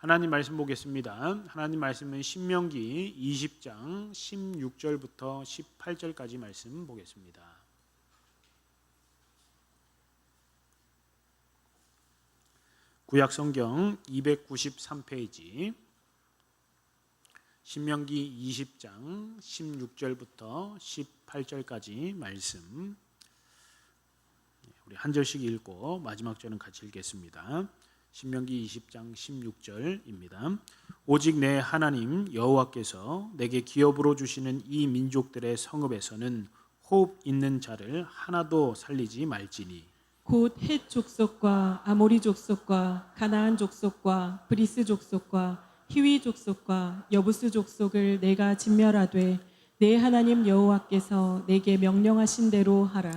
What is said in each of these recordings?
하나님 말씀 보겠습니다. 하나님 말씀은 신명기 20장 16절부터 18절까지 말씀 보겠습니다. 구약 성경 293페이지 신명기 20장 16절부터 18절까지 말씀, 우리 한 절씩 읽고 마지막 절은 같이 읽겠습니다. 신명기 20장 16절입니다. 오직 내 하나님 여호와께서 내게 기업으로 주시는 이 민족들의 성읍에서는 호흡 있는 자를 하나도 살리지 말지니 곧 헷 족속과 아모리 족속과 가나안 족속과 브리스 족속과 히위 족속과 여부스 족속을 내가 진멸하되 내 하나님 여호와께서 내게 명령하신 대로 하라.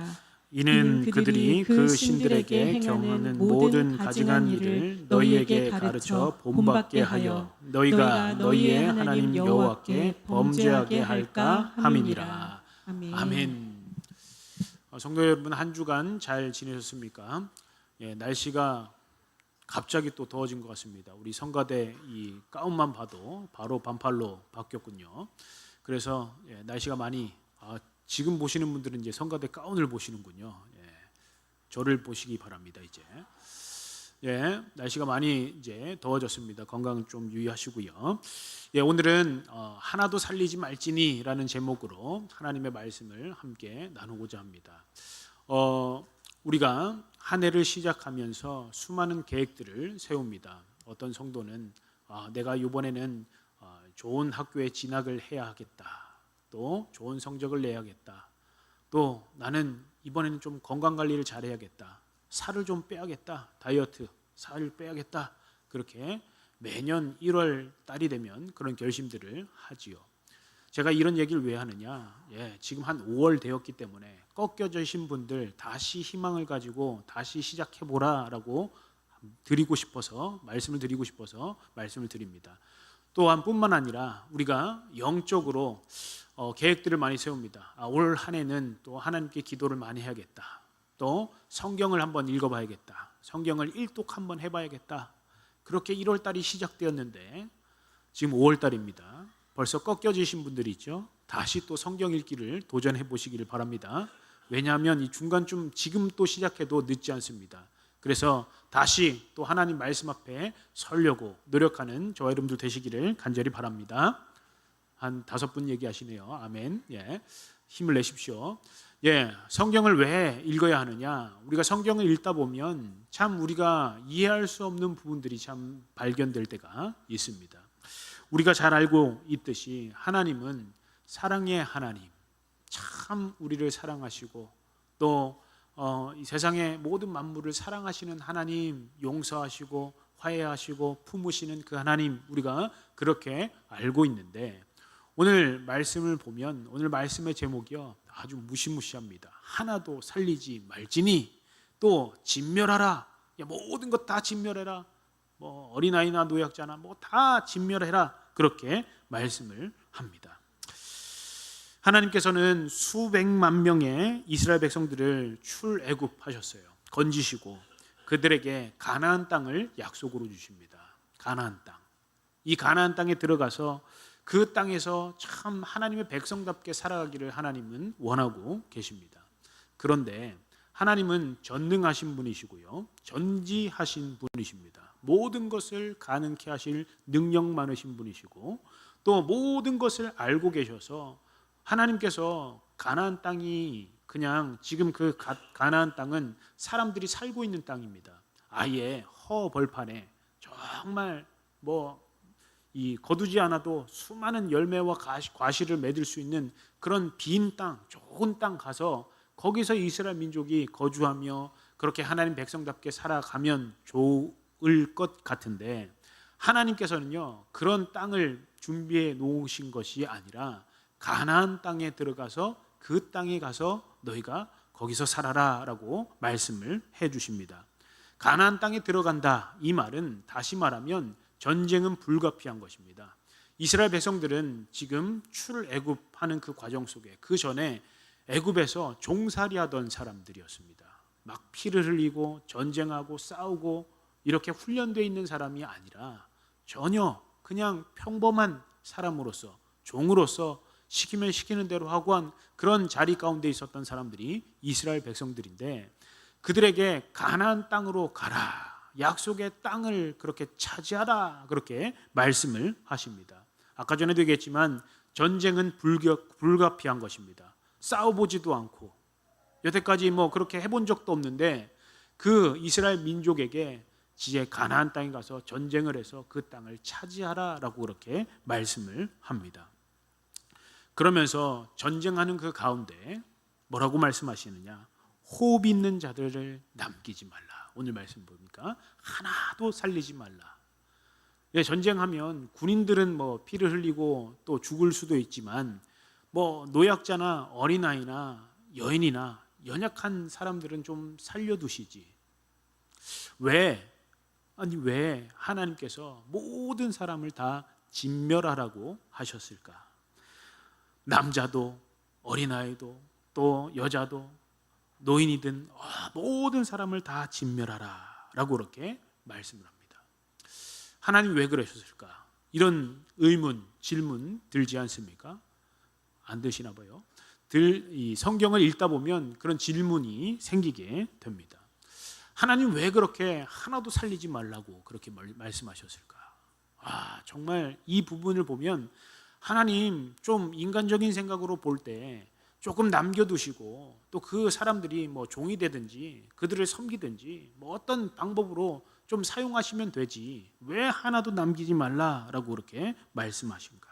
이는 그들이 그 신들에게 경하는 모든 가증한 일을 너희에게 가르쳐 본받게 하여 너희가 너희의 하나님 여호와께 범죄하게 할까 함이니라. 아멘. 성도 여러분, 한 주간 잘 지내셨습니까? 날씨가 갑자기 또 더워진 것 같습니다. 우리 성가대 이 가운만 봐도 바로 반팔로 바뀌었군요. 그래서 날씨가 많이 지금 보시는 분들은 이제 성가대 가운을 보시는군요. 저를 보시기 바랍니다. 이제 날씨가 많이 이제 더워졌습니다. 건강 좀 유의하시고요. 오늘은 하나도 살리지 말지니라는 제목으로 하나님의 말씀을 함께 나누고자 합니다. 우리가 한 해를 시작하면서 수많은 계획들을 세웁니다. 어떤 성도는 내가 이번에는 좋은 학교에 진학을 해야 하겠다. 또 좋은 성적을 내야겠다. 또 나는 이번에는 좀 건강관리를 잘해야겠다. 살을 좀 빼야겠다. 다이어트, 살을 빼야겠다. 그렇게 매년 1월 달이 되면 그런 결심들을 하지요. 제가 이런 얘기를 왜 하느냐? 지금 한 5월 되었기 때문에 꺾여지신 분들 다시 희망을 가지고 다시 시작해보라라고 드리고 싶어서 말씀을 드립니다. 또한 뿐만 아니라 우리가 영적으로 계획들을 많이 세웁니다. 올 한 해는 또 하나님께 기도를 많이 해야겠다. 또 성경을 한번 읽어봐야겠다. 성경을 일독 한번 해봐야겠다. 그렇게 1월 달이 시작되었는데 지금 5월 달입니다. 벌써 꺾여지신 분들이 있죠. 다시 또 성경 읽기를 도전해 보시기를 바랍니다. 왜냐하면 이 중간쯤 지금 또 시작해도 늦지 않습니다. 그래서 다시 또 하나님 말씀 앞에 서려고 노력하는 저와 여러분들 되시기를 간절히 바랍니다. 한 5분 얘기하시네요. 아멘. 힘을 내십시오. 성경을 왜 읽어야 하느냐? 우리가 성경을 읽다 보면 참 우리가 이해할 수 없는 부분들이 참 발견될 때가 있습니다. 우리가 잘 알고 있듯이 하나님은 사랑의 하나님, 참 우리를 사랑하시고 또 이 세상의 모든 만물을 사랑하시는 하나님, 용서하시고 화해하시고 품으시는 그 하나님, 우리가 그렇게 알고 있는데 오늘 말씀을 보면 오늘 말씀의 제목이요 아주 무시무시합니다. 하나도 살리지 말지니 또 진멸하라. 모든 것 다 진멸해라. 어린아이나 노약자나 다 진멸해라. 그렇게 말씀을 합니다. 하나님께서는 수백만 명의 이스라엘 백성들을 출애굽하셨어요. 건지시고 그들에게 가나안 땅을 약속으로 주십니다. 가나안 땅. 이 가나안 땅에 들어가서 그 땅에서 참 하나님의 백성답게 살아가기를 하나님은 원하고 계십니다. 그런데 하나님은 전능하신 분이시고요. 전지하신 분이십니다. 모든 것을 가능케 하실 능력 많으신 분이시고 또 모든 것을 알고 계셔서 하나님께서 가나안 땅이 그냥 지금 그 가나안 땅은 사람들이 살고 있는 땅입니다. 아예 허벌판에 정말 이 거두지 않아도 수많은 열매와 과실을 맺을 수 있는 그런 빈 땅, 좋은 땅 가서 거기서 이스라엘 민족이 거주하며 그렇게 하나님 백성답게 살아가면 좋을 것 같은데 하나님께서는요 그런 땅을 준비해 놓으신 것이 아니라 가나안 땅에 들어가서 그 땅에 가서 너희가 거기서 살아라 라고 말씀을 해 주십니다. 가나안 땅에 들어간다, 이 말은 다시 말하면 전쟁은 불가피한 것입니다. 이스라엘 백성들은 지금 출애굽하는 그 과정 속에 그 전에 애굽에서 종살이하던 사람들이었습니다. 막 피를 흘리고 전쟁하고 싸우고 이렇게 훈련되어 있는 사람이 아니라 전혀 그냥 평범한 사람으로서, 종으로서 시키면 시키는 대로 하고 한 그런 자리 가운데 있었던 사람들이 이스라엘 백성들인데, 그들에게 가나안 땅으로 가라, 약속의 땅을 그렇게 차지하라, 그렇게 말씀을 하십니다. 아까 전에도 얘기했지만 전쟁은 불가피한 것입니다. 싸워보지도 않고 여태까지 그렇게 해본 적도 없는데 그 이스라엘 민족에게 이제 가나안 땅에 가서 전쟁을 해서 그 땅을 차지하라라고 그렇게 말씀을 합니다. 그러면서 전쟁하는 그 가운데 뭐라고 말씀하시느냐? 호흡 있는 자들을 남기지 말라. 오늘 말씀 보니까 하나도 살리지 말라. 전쟁하면 군인들은 피를 흘리고 또 죽을 수도 있지만 노약자나 어린아이나 여인이나 연약한 사람들은 좀 살려두시지. 왜 하나님께서 모든 사람을 다 진멸하라고 하셨을까? 남자도 어린아이도 또 여자도 노인이든 모든 사람을 다 진멸하라 라고 그렇게 말씀을 합니다. 하나님 왜 그러셨을까? 이런 의문, 질문 들지 않습니까? 안 드시나 봐요. 이 성경을 읽다 보면 그런 질문이 생기게 됩니다. 하나님 왜 그렇게 하나도 살리지 말라고 그렇게 말씀하셨을까? 정말 이 부분을 보면 하나님 좀 인간적인 생각으로 볼 때 조금 남겨두시고 또 그 사람들이 종이 되든지 그들을 섬기든지 어떤 방법으로 좀 사용하시면 되지 왜 하나도 남기지 말라라고 그렇게 말씀하신가?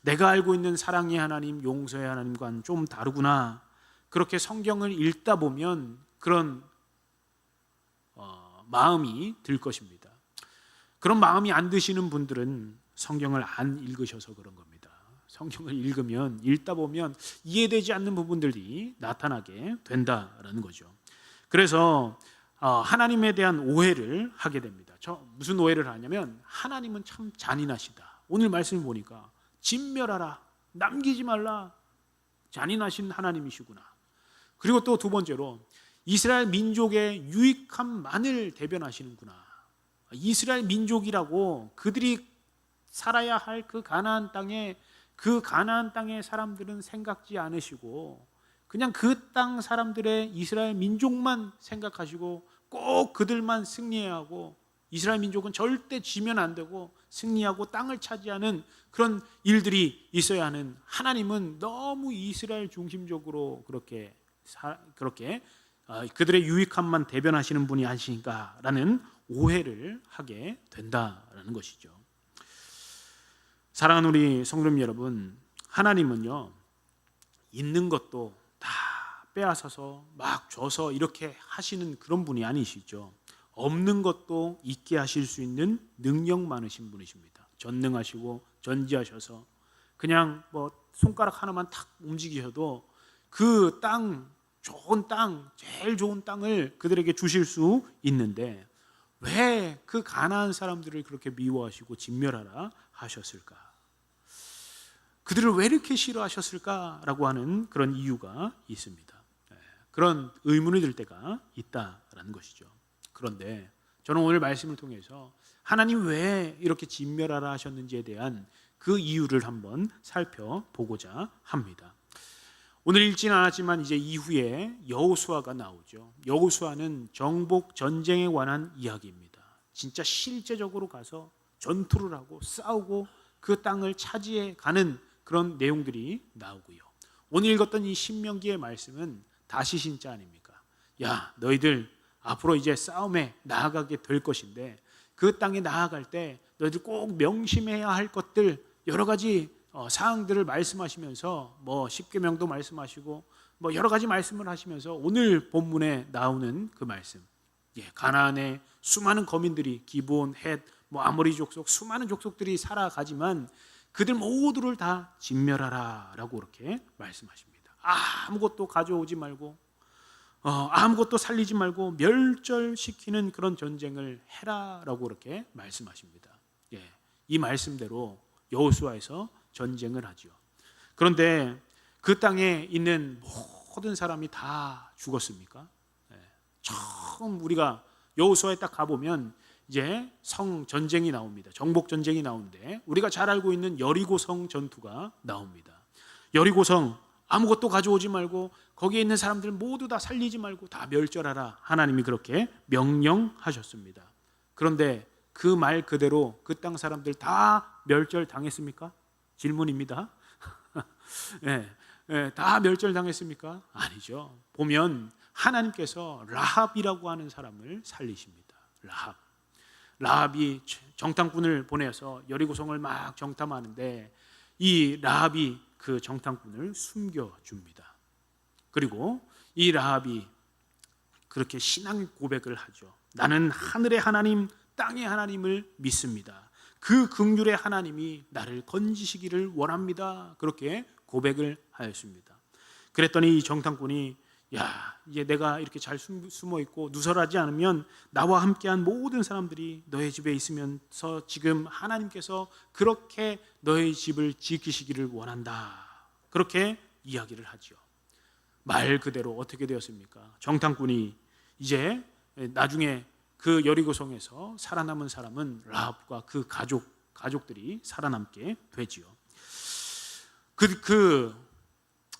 내가 알고 있는 사랑의 하나님, 용서의 하나님과는 좀 다르구나. 그렇게 성경을 읽다 보면 그런 마음이 들 것입니다. 그런 마음이 안 드시는 분들은 성경을 안 읽으셔서 그런 겁니다. 성경을 읽다 보면 이해되지 않는 부분들이 나타나게 된다라는 거죠. 그래서 하나님에 대한 오해를 하게 됩니다. 무슨 오해를 하냐면 하나님은 참 잔인하시다. 오늘 말씀을 보니까 진멸하라, 남기지 말라, 잔인하신 하나님이시구나. 그리고 또 두 번째로 이스라엘 민족의 유익함만을 대변하시는구나. 이스라엘 민족이라고 그들이 살아야 할 그 가나안 땅의 사람들은 생각지 않으시고 그냥 그 땅 사람들의 이스라엘 민족만 생각하시고 꼭 그들만 승리해야 하고 이스라엘 민족은 절대 지면 안 되고 승리하고 땅을 차지하는 그런 일들이 있어야 하는 하나님은 너무 이스라엘 중심적으로 그렇게 그들의 유익함만 대변하시는 분이 아니신가라는 오해를 하게 된다라는 것이죠. 사랑하는 우리 성도님 여러분, 하나님은요 있는 것도 다 빼앗아서 막 줘서 이렇게 하시는 그런 분이 아니시죠. 없는 것도 있게 하실 수 있는 능력 많으신 분이십니다. 전능하시고 전지하셔서 그냥 손가락 하나만 탁 움직이셔도 그 땅, 좋은 땅, 제일 좋은 땅을 그들에게 주실 수 있는데 왜 그 가나안 사람들을 그렇게 미워하시고 진멸하라 하셨을까? 그들을 왜 이렇게 싫어하셨을까라고 하는 그런 이유가 있습니다. 그런 의문이 들 때가 있다라는 것이죠. 그런데 저는 오늘 말씀을 통해서 하나님 왜 이렇게 진멸하라 하셨는지에 대한 그 이유를 한번 살펴보고자 합니다. 오늘 읽지는 않았지만 이제 이후에 여호수아가 나오죠. 여호수아는 정복 전쟁에 관한 이야기입니다. 진짜 실제적으로 가서 전투를 하고 싸우고 그 땅을 차지해 가는 그런 내용들이 나오고요. 오늘 읽었던 이 신명기의 말씀은 다시 신자 아닙니까? 야, 너희들 앞으로 이제 싸움에 나아가게 될 것인데 그 땅에 나아갈 때 너희들 꼭 명심해야 할 것들 여러 가지 사항들을 말씀하시면서 십계명도 말씀하시고 여러 가지 말씀을 하시면서 오늘 본문에 나오는 그 말씀, 가나안의 수많은 거민들이 기브온, 헷, 아모리 족속 수많은 족속들이 살아가지만 그들 모두를 다 진멸하라라고 그렇게 말씀하십니다. 아무것도 가져오지 말고 아무것도 살리지 말고 멸절시키는 그런 전쟁을 해라라고 그렇게 말씀하십니다. 이 말씀대로 여호수아에서 전쟁을 하죠. 그런데 그 땅에 있는 모든 사람이 다 죽었습니까? 처음 우리가 여호수아에 딱 가보면 이제 성 전쟁이 나옵니다. 정복 전쟁이 나오는데 우리가 잘 알고 있는 여리고성 전투가 나옵니다. 여리고성 아무것도 가져오지 말고 거기에 있는 사람들 모두 다 살리지 말고 다 멸절하라. 하나님이 그렇게 명령하셨습니다. 그런데 그 말 그대로 그 땅 사람들 다 멸절당했습니까? 질문입니다. 다 멸절당했습니까? 아니죠. 보면 하나님께서 라합이라고 하는 사람을 살리십니다. 라합이 정탐꾼을 보내서 여리고성을 막 정탐하는데 이 라합이 그 정탐꾼을 숨겨줍니다. 그리고 이 라합이 그렇게 신앙 고백을 하죠. 나는 하늘의 하나님, 땅의 하나님을 믿습니다. 그 긍휼의 하나님이 나를 건지시기를 원합니다. 그렇게 고백을 하였습니다. 그랬더니 이 정탐꾼이 이제 내가 이렇게 잘 숨어 있고 누설하지 않으면 나와 함께한 모든 사람들이 너의 집에 있으면서 지금 하나님께서 그렇게 너의 집을 지키시기를 원한다. 그렇게 이야기를 하죠. 말 그대로 어떻게 되었습니까? 정탐꾼이 이제 나중에 그 여리고성에서 살아남은 사람은 라합과 그 가족들이 살아남게 되지요.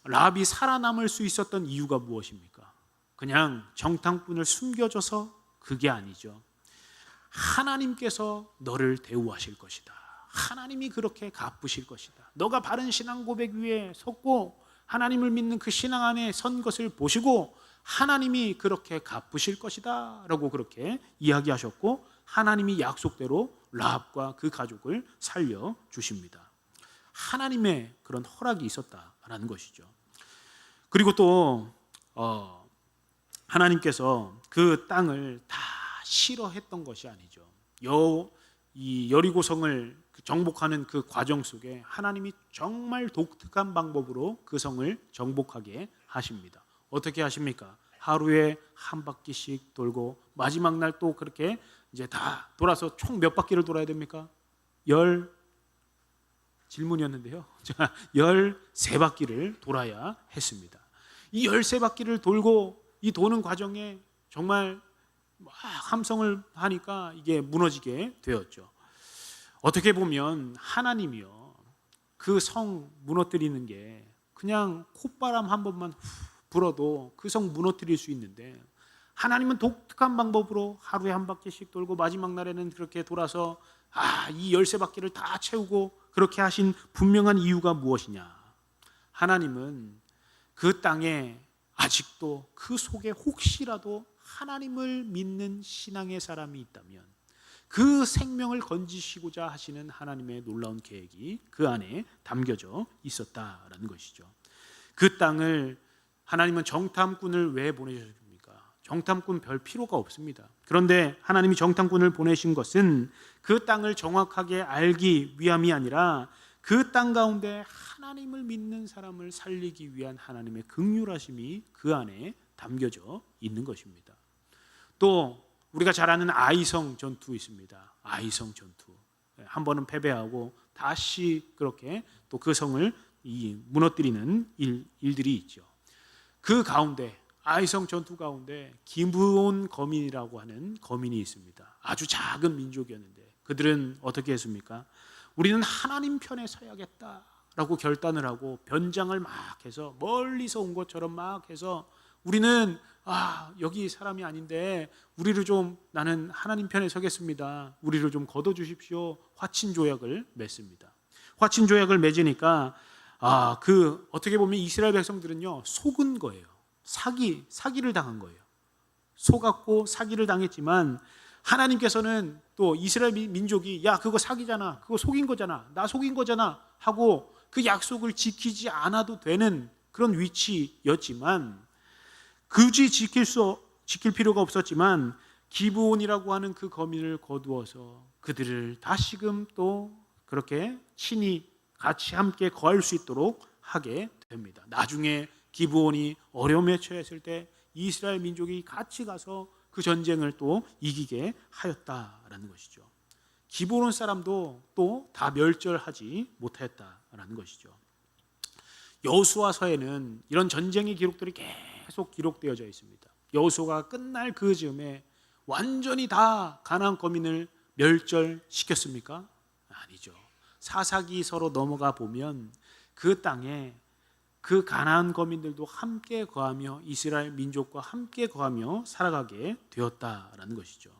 라합이 살아남을 수 있었던 이유가 무엇입니까? 그냥 정탐꾼을 숨겨줘서 그게 아니죠. 하나님께서 너를 대우하실 것이다. 하나님이 그렇게 갚으실 것이다. 너가 바른 신앙 고백 위에 섰고 하나님을 믿는 그 신앙 안에 선 것을 보시고 하나님이 그렇게 갚으실 것이다 라고 그렇게 이야기하셨고 하나님이 약속대로 라합과 그 가족을 살려주십니다. 하나님의 그런 허락이 있었다라는 것이죠. 그리고 또 하나님께서 그 땅을 다 싫어했던 것이 아니죠. 이 여리고성을 정복하는 그 과정 속에 하나님이 정말 독특한 방법으로 그 성을 정복하게 하십니다. 어떻게 하십니까? 하루에 한 바퀴씩 돌고 마지막 날 또 그렇게 이제 다 돌아서 총 몇 바퀴를 돌아야 됩니까? 질문이었는데요. 13바퀴를 돌아야 했습니다. 이 13바퀴를 돌고 이 도는 과정에 정말 막 함성을 하니까 이게 무너지게 되었죠. 어떻게 보면 하나님이요, 그 성 무너뜨리는 게 그냥 콧바람 한 번만 불어도 그 성 무너뜨릴 수 있는데 하나님은 독특한 방법으로 하루에 한 바퀴씩 돌고 마지막 날에는 그렇게 돌아서 이 13바퀴를 다 채우고 그렇게 하신 분명한 이유가 무엇이냐? 하나님은 그 땅에 아직도 그 속에 혹시라도 하나님을 믿는 신앙의 사람이 있다면 그 생명을 건지시고자 하시는 하나님의 놀라운 계획이 그 안에 담겨져 있었다라는 것이죠. 그 땅을 하나님은 정탐꾼을 왜 보내셨습니까? 정탐꾼 별 필요가 없습니다. 그런데 하나님이 정탐꾼을 보내신 것은 그 땅을 정확하게 알기 위함이 아니라 그 땅 가운데 하나님을 믿는 사람을 살리기 위한 하나님의 긍휼하심이 그 안에 담겨져 있는 것입니다. 또 우리가 잘 아는 아이성 전투 있습니다. 아이성 전투. 한 번은 패배하고 다시 그렇게 또 그 성을 무너뜨리는 일들이 있죠. 그 가운데 아이성 전투 가운데 기브온 거민이라고 하는 거민이 있습니다. 아주 작은 민족이었는데 그들은 어떻게 했습니까? 우리는 하나님 편에 서야겠다라고 결단을 하고 변장을 막 해서 멀리서 온 것처럼 막 해서 우리는 여기 사람이 아닌데 우리를 좀 나는 하나님 편에 서겠습니다. 우리를 좀 걷어주십시오. 화친 조약을 맺습니다. 화친 조약을 맺으니까 어떻게 보면 이스라엘 백성들은요 속은 거예요. 사기를 당한 거예요. 속았고 사기를 당했지만 하나님께서는 또 이스라엘 민족이 그거 사기잖아, 그거 속인 거잖아, 나 속인 거잖아 하고 그 약속을 지키지 않아도 되는 그런 위치였지만 굳이 지킬 필요가 없었지만 기브온이라고 하는 그 거민을 거두어서 그들을 다시금 또 그렇게 친히 같이 함께 거할 수 있도록 하게 됩니다. 나중에 기브온이 어려움에 처했을 때 이스라엘 민족이 같이 가서 그 전쟁을 또 이기게 하였다라는 것이죠. 기브온 사람도 또 다 멸절하지 못하였다라는 것이죠. 여호수아서에는 이런 전쟁의 기록들이 계속 기록되어져 있습니다. 여호수아가 끝날 그 즈음에 완전히 다 가나안 거민을 멸절시켰습니까? 아니죠. 사사기서로 넘어가 보면 그 땅에 그 가나안 거민들도 함께 거하며 이스라엘 민족과 함께 거하며 살아가게 되었다라는 것이죠.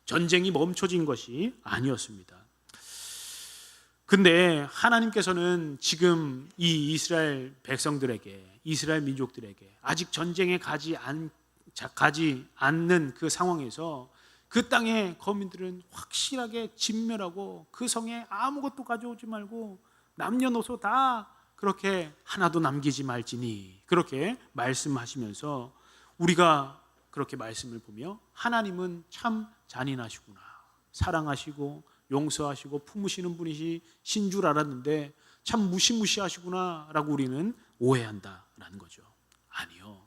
전쟁이 멈춰진 것이 아니었습니다. 근데 하나님께서는 지금 이 이스라엘 백성들에게, 이스라엘 민족들에게 아직 전쟁에 가지 않는 그 상황에서 그 땅의 거민들은 확실하게 진멸하고 그 성에 아무것도 가져오지 말고 남녀노소 다 그렇게 하나도 남기지 말지니, 그렇게 말씀하시면서 우리가 그렇게 말씀을 보며 하나님은 참 잔인하시구나, 사랑하시고 용서하시고 품으시는 분이신 줄 알았는데 참 무시무시하시구나 라고 우리는 오해한다라는 거죠. 아니요.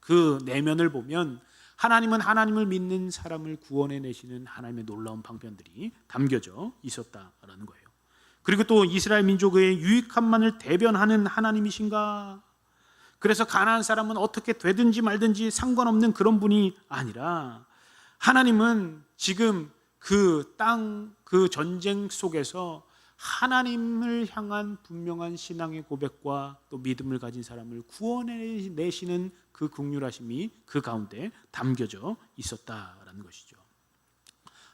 그 내면을 보면 하나님은 하나님을 믿는 사람을 구원해내시는 하나님의 놀라운 방편들이 담겨져 있었다라는 거예요. 그리고 또 이스라엘 민족의 유익함만을 대변하는 하나님이신가? 그래서 가나안 사람은 어떻게 되든지 말든지 상관없는 그런 분이 아니라 하나님은 지금 그 땅, 그 전쟁 속에서 하나님을 향한 분명한 신앙의 고백과 또 믿음을 가진 사람을 구원해내시는 그 긍휼하심이 그 가운데 담겨져 있었다라는 것이죠.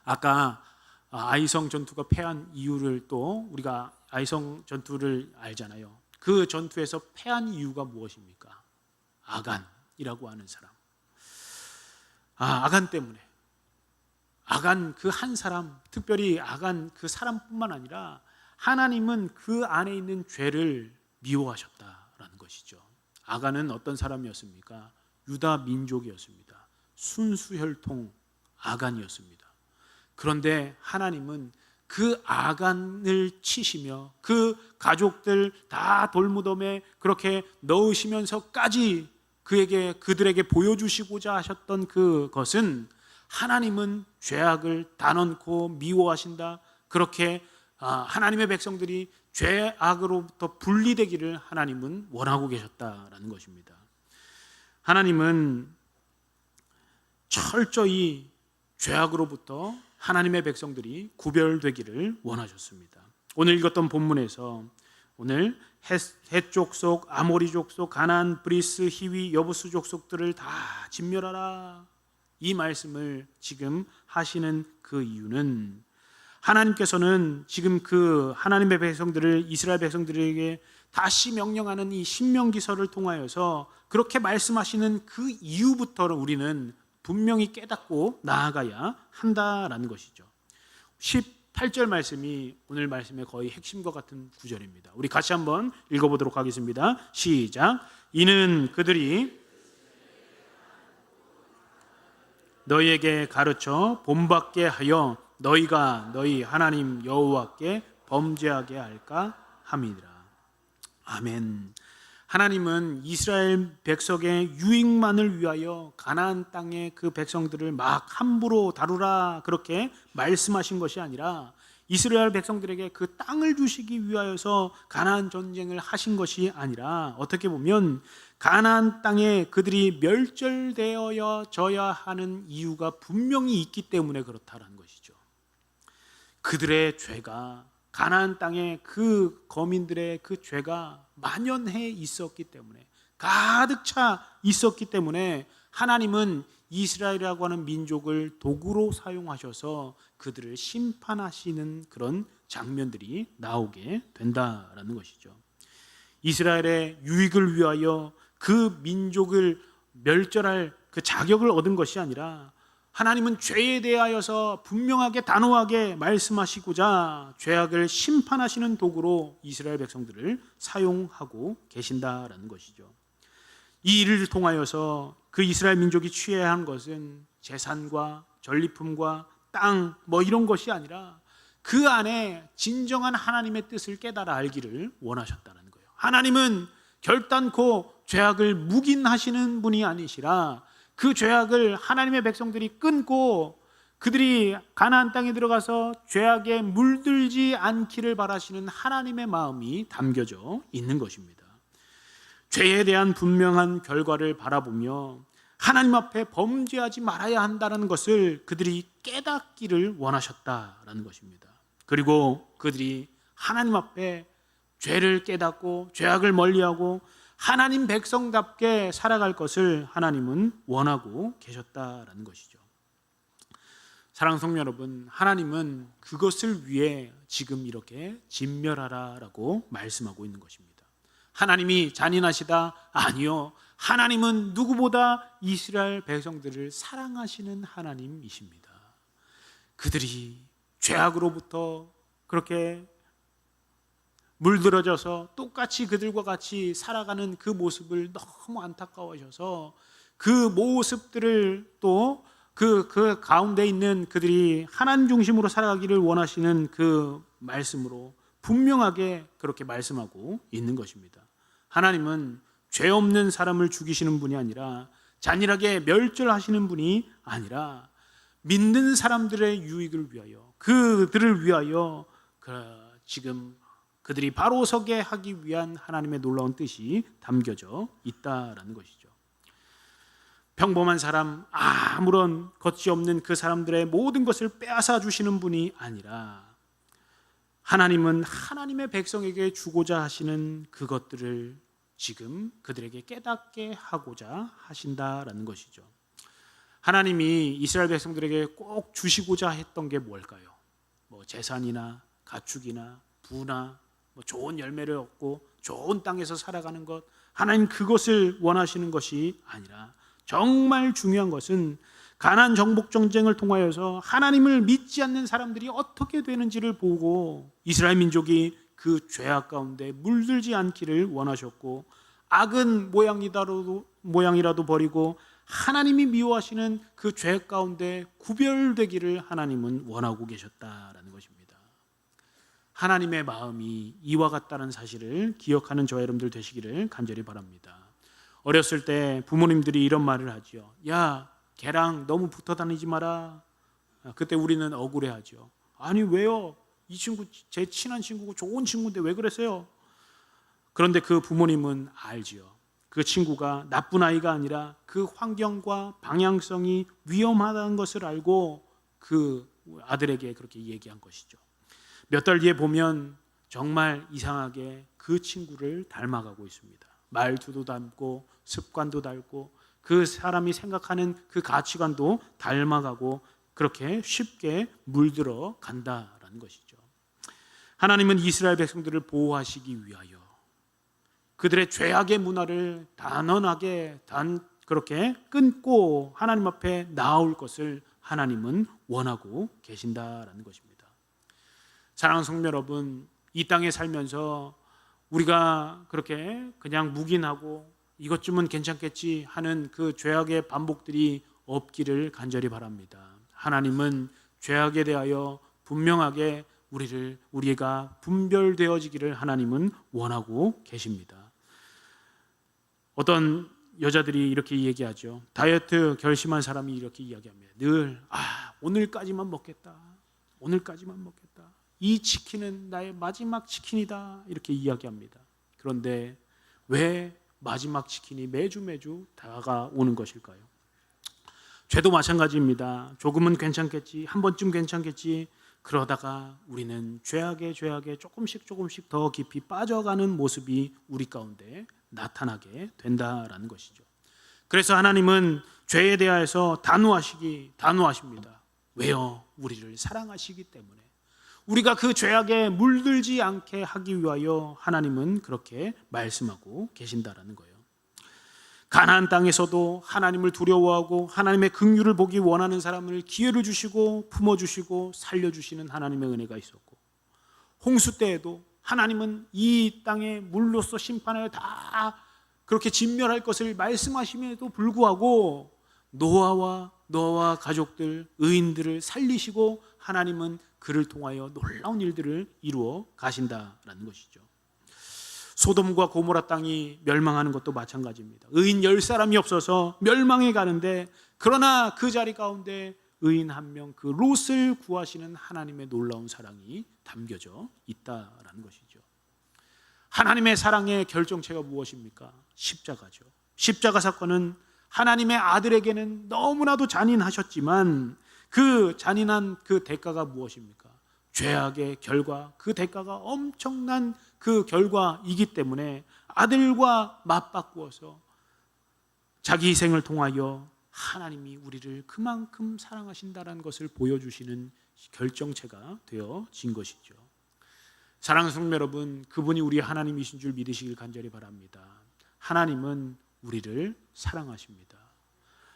아까 아이성 전투가 패한 이유를 또 우리가 아이성 전투를 알잖아요. 그 전투에서 패한 이유가 무엇입니까? 아간이라고 하는 사람. 아간 때문에. 아간 그 한 사람, 특별히 아간 그 사람뿐만 아니라 하나님은 그 안에 있는 죄를 미워하셨다라는 것이죠. 아간은 어떤 사람이었습니까? 유다 민족이었습니다. 순수혈통 아간이었습니다. 그런데 하나님은 그 아간을 치시며 그 가족들 다 돌무덤에 그렇게 넣으시면서까지 그들에게 보여주시고자 하셨던 그것은 하나님은 죄악을 단언코 미워하신다. 그렇게 하나님의 백성들이 죄악으로부터 분리되기를 하나님은 원하고 계셨다라는 것입니다. 하나님은 철저히 죄악으로부터 하나님의 백성들이 구별되기를 원하셨습니다. 오늘 읽었던 본문에서 오늘 헷 족속, 아모리 족속, 가나안, 브리스, 히위, 여부스 족속들을 다 진멸하라, 이 말씀을 지금 하시는 그 이유는 하나님께서는 지금 그 하나님의 백성들을, 이스라엘 백성들에게 다시 명령하는 이 신명기서를 통하여서 그렇게 말씀하시는 그 이유부터는 우리는 분명히 깨닫고 나아가야 한다라는 것이죠. 18절 말씀이 오늘 말씀의 거의 핵심과 같은 구절입니다. 우리 같이 한번 읽어보도록 하겠습니다. 시작. 이는 그들이 너희에게 가르쳐 본받게 하여 너희가 너희 하나님 여호와께 범죄하게 할까 함이니라. 아멘. 하나님은 이스라엘 백성의 유익만을 위하여 가나안 땅의 그 백성들을 막 함부로 다루라 그렇게 말씀하신 것이 아니라 이스라엘 백성들에게 그 땅을 주시기 위하여서 가나안 전쟁을 하신 것이 아니라 어떻게 보면 가나안 땅에 그들이 멸절되어져야 하는 이유가 분명히 있기 때문에 그렇다는 것이죠. 그들의 죄가, 가나안 땅에 그 거민들의 그 죄가 만연해 있었기 때문에, 가득 차 있었기 때문에 하나님은 이스라엘이라고 하는 민족을 도구로 사용하셔서 그들을 심판하시는 그런 장면들이 나오게 된다라는 것이죠. 이스라엘의 유익을 위하여 그 민족을 멸절할 그 자격을 얻은 것이 아니라 하나님은 죄에 대하여서 분명하게 단호하게 말씀하시고자 죄악을 심판하시는 도구로 이스라엘 백성들을 사용하고 계신다라는 것이죠. 이 일을 통하여서 그 이스라엘 민족이 취해야 한 것은 재산과 전리품과 땅 이런 것이 아니라 그 안에 진정한 하나님의 뜻을 깨달아 알기를 원하셨다는 거예요. 하나님은 결단코 죄악을 묵인하시는 분이 아니시라 그 죄악을 하나님의 백성들이 끊고 그들이 가나안 땅에 들어가서 죄악에 물들지 않기를 바라시는 하나님의 마음이 담겨져 있는 것입니다. 죄에 대한 분명한 결과를 바라보며 하나님 앞에 범죄하지 말아야 한다는 것을 그들이 깨닫기를 원하셨다라는 것입니다. 그리고 그들이 하나님 앞에 죄를 깨닫고 죄악을 멀리하고 하나님 백성답게 살아갈 것을 하나님은 원하고 계셨다라는 것이죠. 사랑하는 성도 여러분, 하나님은 그것을 위해 지금 이렇게 진멸하라라고 말씀하고 있는 것입니다. 하나님이 잔인하시다? 아니요. 하나님은 누구보다 이스라엘 백성들을 사랑하시는 하나님이십니다. 그들이 죄악으로부터 그렇게 물들어져서 똑같이 그들과 같이 살아가는 그 모습을 너무 안타까워하셔서 그 모습들을 또 그 가운데 있는 그들이 하나님 중심으로 살아가기를 원하시는 그 말씀으로 분명하게 그렇게 말씀하고 있는 것입니다. 하나님은 죄 없는 사람을 죽이시는 분이 아니라 잔인하게 멸절하시는 분이 아니라 믿는 사람들의 유익을 위하여 그들을 위하여 지금 그들이 바로 서게 하기 위한 하나님의 놀라운 뜻이 담겨져 있다라는 것이죠. 평범한 사람, 아무런 것이 없는 그 사람들의 모든 것을 빼앗아 주시는 분이 아니라 하나님은 하나님의 백성에게 주고자 하시는 그것들을 지금 그들에게 깨닫게 하고자 하신다라는 것이죠. 하나님이 이스라엘 백성들에게 꼭 주시고자 했던 게 뭘까요? 재산이나 가축이나 부나 좋은 열매를 얻고 좋은 땅에서 살아가는 것, 하나님 그것을 원하시는 것이 아니라 정말 중요한 것은 가나안 정복 전쟁을 통하여서 하나님을 믿지 않는 사람들이 어떻게 되는지를 보고 이스라엘 민족이 그 죄악 가운데 물들지 않기를 원하셨고, 악은 모양이라도 버리고 하나님이 미워하시는 그 죄 가운데 구별되기를 하나님은 원하고 계셨다라는 것입니다. 하나님의 마음이 이와 같다는 사실을 기억하는 저와 여러분들 되시기를 간절히 바랍니다. 어렸을 때 부모님들이 이런 말을 하죠. 야, 걔랑 너무 붙어 다니지 마라. 그때 우리는 억울해하죠. 아니 왜요? 이 친구 제 친한 친구고 좋은 친구인데 왜 그랬어요? 그런데 그 부모님은 알지요. 그 친구가 나쁜 아이가 아니라 그 환경과 방향성이 위험하다는 것을 알고 그 아들에게 그렇게 얘기한 것이죠. 몇 달 뒤에 보면 정말 이상하게 그 친구를 닮아가고 있습니다. 말투도 닮고 습관도 닮고 그 사람이 생각하는 그 가치관도 닮아가고 그렇게 쉽게 물들어 간다라는 것이죠. 하나님은 이스라엘 백성들을 보호하시기 위하여 그들의 죄악의 문화를 단언하게 그렇게 끊고 하나님 앞에 나올 것을 하나님은 원하고 계신다라는 것입니다. 사랑하는 성도 여러분, 이 땅에 살면서 우리가 그렇게 그냥 묵인하고 이것쯤은 괜찮겠지 하는 그 죄악의 반복들이 없기를 간절히 바랍니다. 하나님은 죄악에 대하여 분명하게 우리가 분별되어지기를 하나님은 원하고 계십니다. 어떤 여자들이 이렇게 얘기하죠. 다이어트 결심한 사람이 이렇게 이야기합니다. 늘 오늘까지만 먹겠다. 오늘까지만 먹겠다. 이 치킨은 나의 마지막 치킨이다. 이렇게 이야기합니다. 그런데 왜 마지막 치킨이 매주 다가오는 것일까요? 죄도 마찬가지입니다. 조금은 괜찮겠지, 한 번쯤 괜찮겠지. 그러다가 우리는 죄악에 조금씩 더 깊이 빠져가는 모습이 우리 가운데 나타나게 된다라는 것이죠. 그래서 하나님은 죄에 대하여서 단호하십니다. 왜요? 우리를 사랑하시기 때문에. 우리가 그 죄악에 물들지 않게 하기 위하여 하나님은 그렇게 말씀하고 계신다라는 거예요. 가나안 땅에서도 하나님을 두려워하고 하나님의 긍휼을 보기 원하는 사람을 기회를 주시고 품어주시고 살려주시는 하나님의 은혜가 있었고, 홍수 때에도 하나님은 이 땅에 물로써 심판하여 다 그렇게 진멸할 것을 말씀하심에도 불구하고 노아와 가족들, 의인들을 살리시고 하나님은 그를 통하여 놀라운 일들을 이루어 가신다라는 것이죠. 소돔과 고모라 땅이 멸망하는 것도 마찬가지입니다. 의인 10사람이 없어서 멸망해 가는데, 그러나 그 자리 가운데 의인 한 명, 그 롯을 구하시는 하나님의 놀라운 사랑이 담겨져 있다라는 것이죠. 하나님의 사랑의 결정체가 무엇입니까? 십자가죠. 십자가 사건은 하나님의 아들에게는 너무나도 잔인하셨지만 그 잔인한 그 대가가 무엇입니까? 죄악의 결과, 그 대가가 엄청난 그 결과이기 때문에 아들과 맞바꾸어서 자기 희생을 통하여 하나님이 우리를 그만큼 사랑하신다는 것을 보여주시는 결정체가 되어진 것이죠. 사랑하는 성도 여러분, 그분이 우리 하나님이신 줄 믿으시길 간절히 바랍니다. 하나님은 우리를 사랑하십니다.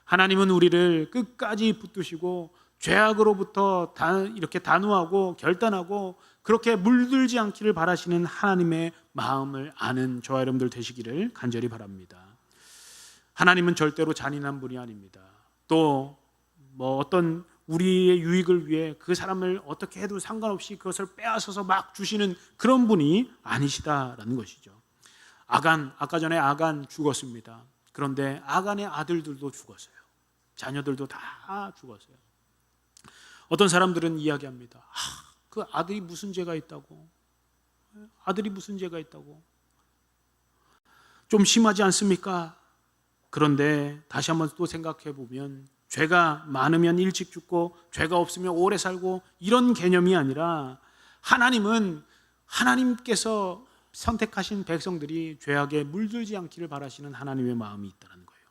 하나님은 우리를 끝까지 붙드시고 죄악으로부터 이렇게 단호하고 결단하고 그렇게 물들지 않기를 바라시는 하나님의 마음을 아는 저와 여러분들 되시기를 간절히 바랍니다. 하나님은 절대로 잔인한 분이 아닙니다. 또 어떤 우리의 유익을 위해 그 사람을 어떻게 해도 상관없이 그것을 빼앗아서 막 주시는 그런 분이 아니시다라는 것이죠. 아까 전에 아간 죽었습니다. 그런데 아간의 아들들도 죽었어요. 자녀들도 다 죽었어요. 어떤 사람들은 이야기합니다. 그 아들이 무슨 죄가 있다고? 아들이 무슨 죄가 있다고? 좀 심하지 않습니까? 그런데 다시 한번 또 생각해 보면 죄가 많으면 일찍 죽고 죄가 없으면 오래 살고 이런 개념이 아니라 하나님은 하나님께서 선택하신 백성들이 죄악에 물들지 않기를 바라시는 하나님의 마음이 있다는 거예요.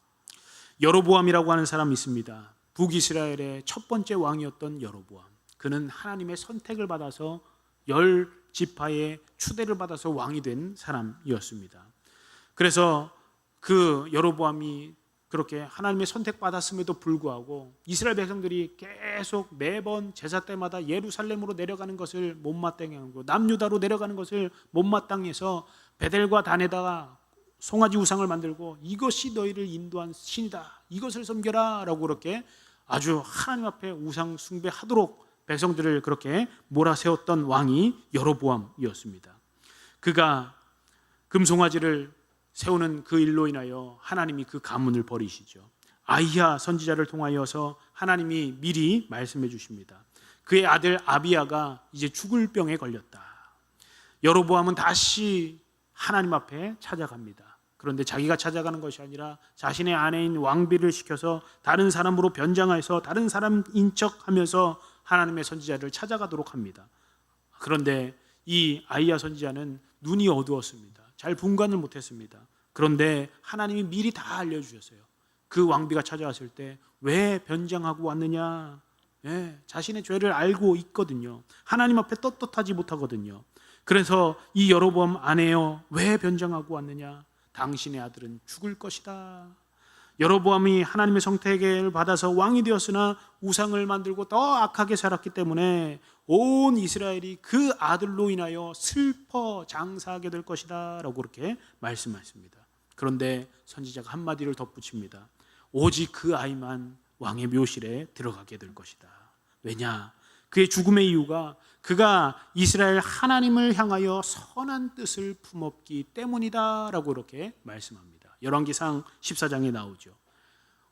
여로보암이라고 하는 사람이 있습니다. 북이스라엘의 첫 번째 왕이었던 여로보암. 그는 하나님의 선택을 받아서 10지파의 추대를 받아서 왕이 된 사람이었습니다. 그래서 그 여로보암이 그렇게 하나님의 선택받았음에도 불구하고 이스라엘 백성들이 계속 매번 제사 때마다 예루살렘으로 내려가는 것을 못마땅해 하고 남유다로 내려가는 것을 못마땅히 해서 베델과 단에다가 송아지 우상을 만들고 이것이 너희를 인도한 신이다, 이것을 섬겨라 라고 그렇게 아주 하나님 앞에 우상 숭배하도록 백성들을 그렇게 몰아세웠던 왕이 여로보암이었습니다. 그가 금송아지를 세우는 그 일로 인하여 하나님이 그 가문을 버리시죠. 아히야 선지자를 통하여서 하나님이 미리 말씀해 주십니다. 그의 아들 아비야가 이제 죽을 병에 걸렸다. 여로보암은 다시 하나님 앞에 찾아갑니다. 그런데 자기가 찾아가는 것이 아니라 자신의 아내인 왕비를 시켜서 다른 사람으로 변장해서 다른 사람인 척하면서 하나님의 선지자를 찾아가도록 합니다. 그런데 이 아히야 선지자는 눈이 어두웠습니다. 잘 분간을 못했습니다. 그런데 하나님이 미리 다 알려주셨어요. 그 왕비가 찾아왔을 때 왜 변장하고 왔느냐? 자신의 죄를 알고 있거든요. 하나님 앞에 떳떳하지 못하거든요. 그래서 이 여로보암 아내여, 왜 변장하고 왔느냐? 당신의 아들은 죽을 것이다. 여로보암이 하나님의 선택을 받아서 왕이 되었으나 우상을 만들고 더 악하게 살았기 때문에 온 이스라엘이 그 아들로 인하여 슬퍼 장사하게 될 것이다 라고 그렇게 말씀하십니다. 그런데 선지자가 한마디를 덧붙입니다. 오직 그 아이만 왕의 묘실에 들어가게 될 것이다. 왜냐? 그의 죽음의 이유가 그가 이스라엘 하나님을 향하여 선한 뜻을 품었기 때문이다 라고 이렇게 말씀합니다. 열왕기상 14장에 나오죠.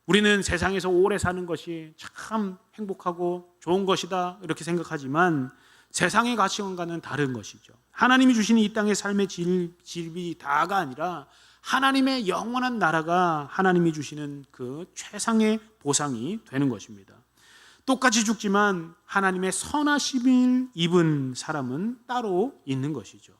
우리는 세상에서 오래 사는 것이 참 행복하고 좋은 것이다 이렇게 생각하지만 세상의 가치관과는 다른 것이죠. 하나님이 주시는 이 땅의 삶의 질이 다가 아니라 하나님의 영원한 나라가 하나님이 주시는 그 최상의 보상이 되는 것입니다. 똑같이 죽지만 하나님의 선하심을 입은 사람은 따로 있는 것이죠.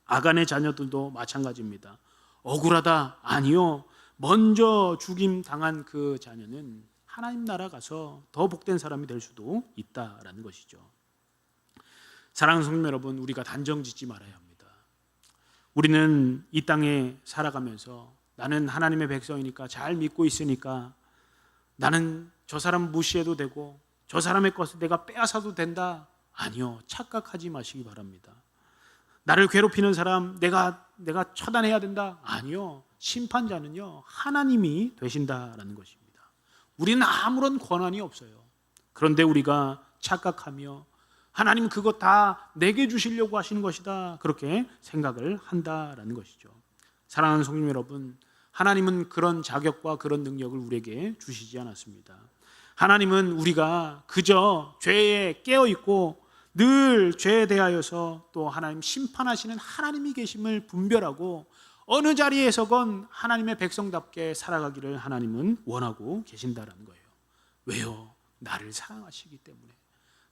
아간의 자녀들도 마찬가지입니다. 억울하다? 아니요. 먼저 죽임 당한 그 자녀는 하나님 나라 가서 더 복된 사람이 될 수도 있다라는 것이죠. 사랑하는 성도 여러분, 우리가 단정 짓지 말아야 합니다. 우리는 이 땅에 살아가면서 나는 하나님의 백성이니까 잘 믿고 있으니까 나는 저 사람 무시해도 되고 저 사람의 것을 내가 빼앗아도 된다. 아니요. 착각하지 마시기 바랍니다. 나를 괴롭히는 사람 내가 처단해야 된다. 아니요. 심판자는요 하나님이 되신다라는 것입니다. 우리는 아무런 권한이 없어요. 그런데 우리가 착각하며 하나님 그것 다 내게 주시려고 하시는 것이다 그렇게 생각을 한다라는 것이죠. 사랑하는 성도 여러분, 하나님은 그런 자격과 그런 능력을 우리에게 주시지 않았습니다. 하나님은 우리가 그저 죄에 깨어있고 늘 죄에 대하여서 또 하나님 심판하시는 하나님이 계심을 분별하고 어느 자리에서건 하나님의 백성답게 살아가기를 하나님은 원하고 계신다라는 거예요. 왜요? 나를 사랑하시기 때문에.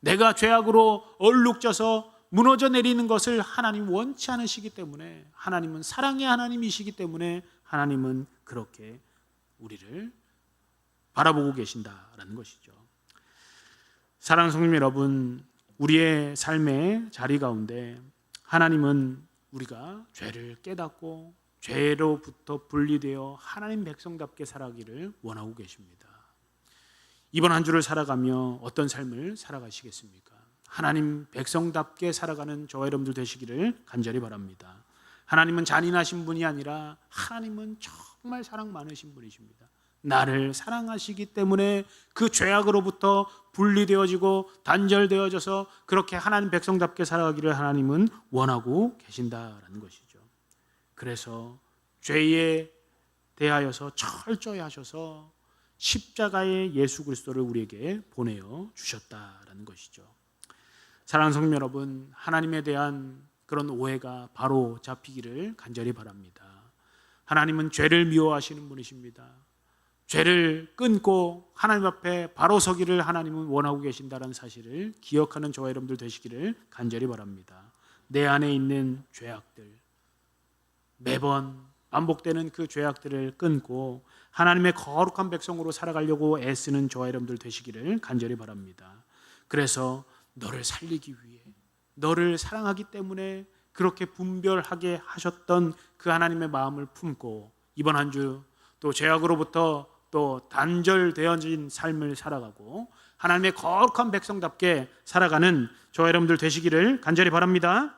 내가 죄악으로 얼룩져서 무너져 내리는 것을 하나님 원치 않으시기 때문에, 하나님은 사랑의 하나님이시기 때문에 하나님은 그렇게 우리를 바라보고 계신다라는 것이죠. 사랑하는 성도 여러분, 우리의 삶의 자리 가운데 하나님은 우리가 죄를 깨닫고 죄로부터 분리되어 하나님 백성답게 살아가기를 원하고 계십니다. 이번 한 주를 살아가며 어떤 삶을 살아가시겠습니까? 하나님 백성답게 살아가는 저와 여러분들 되시기를 간절히 바랍니다. 하나님은 잔인하신 분이 아니라 하나님은 정말 사랑 많으신 분이십니다. 나를 사랑하시기 때문에 그 죄악으로부터 분리되어지고 단절되어져서 그렇게 하나님 백성답게 살아가기를 하나님은 원하고 계신다라는 것이죠. 그래서 죄에 대하여서 철저히 하셔서 십자가의 예수 그리스도를 우리에게 보내어 주셨다라는 것이죠. 사랑하는 성도 여러분, 하나님에 대한 그런 오해가 바로 잡히기를 간절히 바랍니다. 하나님은 죄를 미워하시는 분이십니다. 죄를 끊고 하나님 앞에 바로 서기를 하나님은 원하고 계신다는 사실을 기억하는 저와 여러분들 되시기를 간절히 바랍니다. 내 안에 있는 죄악들, 매번 반복되는 그 죄악들을 끊고 하나님의 거룩한 백성으로 살아가려고 애쓰는 저와 여러분들 되시기를 간절히 바랍니다. 그래서 너를 살리기 위해, 너를 사랑하기 때문에 그렇게 분별하게 하셨던 그 하나님의 마음을 품고 이번 한 주 또 죄악으로부터 또 단절되어진 삶을 살아가고 하나님의 거룩한 백성답게 살아가는 저와 여러분들 되시기를 간절히 바랍니다.